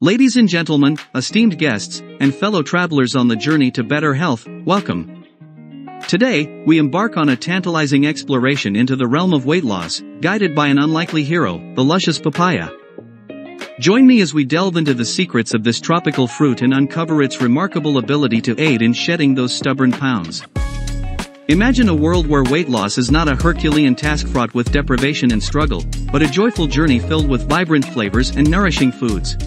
Ladies and gentlemen, esteemed guests, and fellow travelers on the journey to better health, welcome. Today, we embark on a tantalizing exploration into the realm of weight loss, guided by an unlikely hero, the luscious papaya. Join me as we delve into the secrets of this tropical fruit and uncover its remarkable ability to aid in shedding those stubborn pounds. Imagine a world where weight loss is not a Herculean task fraught with deprivation and struggle, but a joyful journey filled with vibrant flavors and nourishing foods.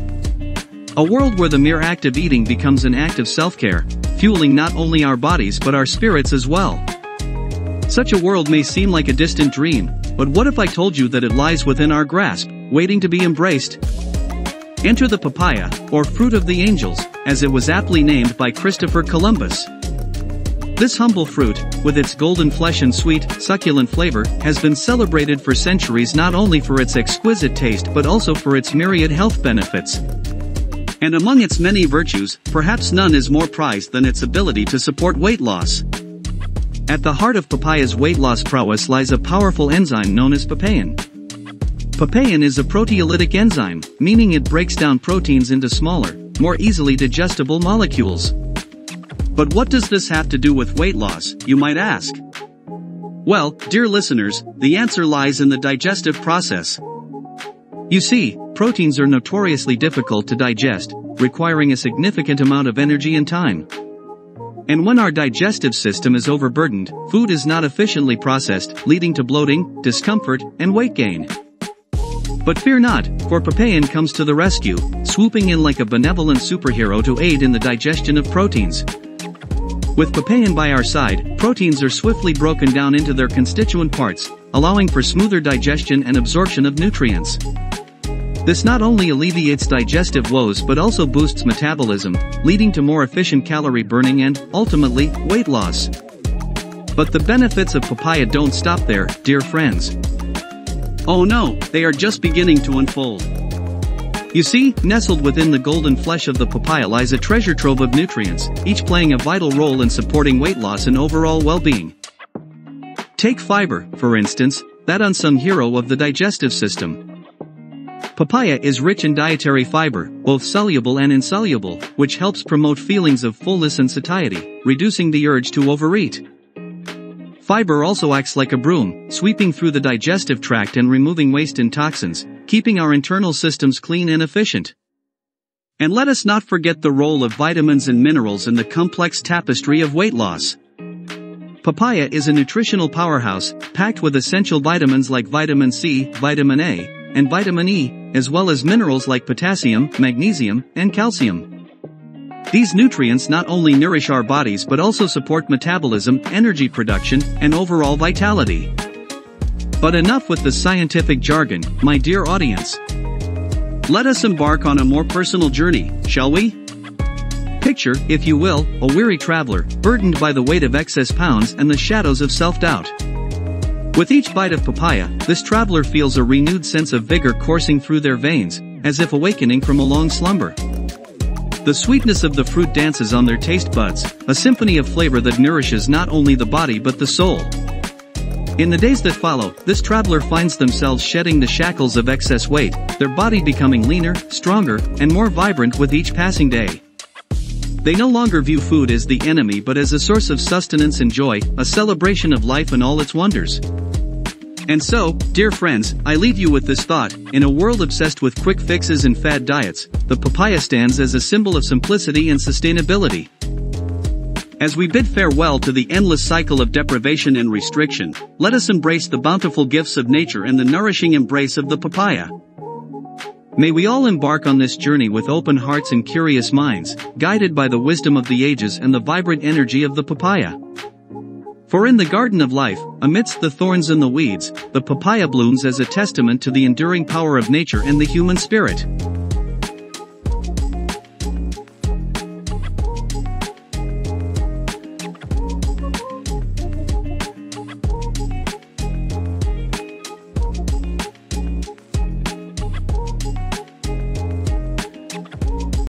A world where the mere act of eating becomes an act of self-care, fueling not only our bodies but our spirits as well. Such a world may seem like a distant dream, but what if I told you that it lies within our grasp, waiting to be embraced? Enter the papaya, or fruit of the angels, as it was aptly named by Christopher Columbus. This humble fruit, with its golden flesh and sweet, succulent flavor, has been celebrated for centuries not only for its exquisite taste but also for its myriad health benefits. And among its many virtues, perhaps none is more prized than its ability to support weight loss. At the heart of papaya's weight loss prowess lies a powerful enzyme known as papain. Papain is a proteolytic enzyme, meaning it breaks down proteins into smaller, more easily digestible molecules. But what does this have to do with weight loss, you might ask? Well, dear listeners, the answer lies in the digestive process. You see, proteins are notoriously difficult to digest, requiring a significant amount of energy and time. And when our digestive system is overburdened, food is not efficiently processed, leading to bloating, discomfort, and weight gain. But fear not, for papain comes to the rescue, swooping in like a benevolent superhero to aid in the digestion of proteins. With papain by our side, proteins are swiftly broken down into their constituent parts, allowing for smoother digestion and absorption of nutrients. This not only alleviates digestive woes but also boosts metabolism, leading to more efficient calorie burning and, ultimately, weight loss. But the benefits of papaya don't stop there, dear friends. Oh no, they are just beginning to unfold. You see, nestled within the golden flesh of the papaya lies a treasure trove of nutrients, each playing a vital role in supporting weight loss and overall well-being. Take fiber, for instance, that unsung hero of the digestive system. Papaya is rich in dietary fiber, both soluble and insoluble, which helps promote feelings of fullness and satiety, reducing the urge to overeat. Fiber also acts like a broom, sweeping through the digestive tract and removing waste and toxins, keeping our internal systems clean and efficient. And let us not forget the role of vitamins and minerals in the complex tapestry of weight loss. Papaya is a nutritional powerhouse, packed with essential vitamins like vitamin C, vitamin A, and vitamin E, as well as minerals like potassium, magnesium, and calcium. These nutrients not only nourish our bodies but also support metabolism, energy production, and overall vitality. But enough with the scientific jargon, my dear audience. Let us embark on a more personal journey, shall we? Picture, if you will, a weary traveler, burdened by the weight of excess pounds and the shadows of self-doubt. With each bite of papaya, this traveler feels a renewed sense of vigor coursing through their veins, as if awakening from a long slumber. The sweetness of the fruit dances on their taste buds, a symphony of flavor that nourishes not only the body but the soul. In the days that follow, this traveler finds themselves shedding the shackles of excess weight, their body becoming leaner, stronger, and more vibrant with each passing day. They no longer view food as the enemy but as a source of sustenance and joy, a celebration of life and all its wonders. And so, dear friends, I leave you with this thought: in a world obsessed with quick fixes and fad diets, the papaya stands as a symbol of simplicity and sustainability. As we bid farewell to the endless cycle of deprivation and restriction, let us embrace the bountiful gifts of nature and the nourishing embrace of the papaya. May we all embark on this journey with open hearts and curious minds, guided by the wisdom of the ages and the vibrant energy of the papaya. For in the garden of life, amidst the thorns and the weeds, the papaya blooms as a testament to the enduring power of nature and the human spirit.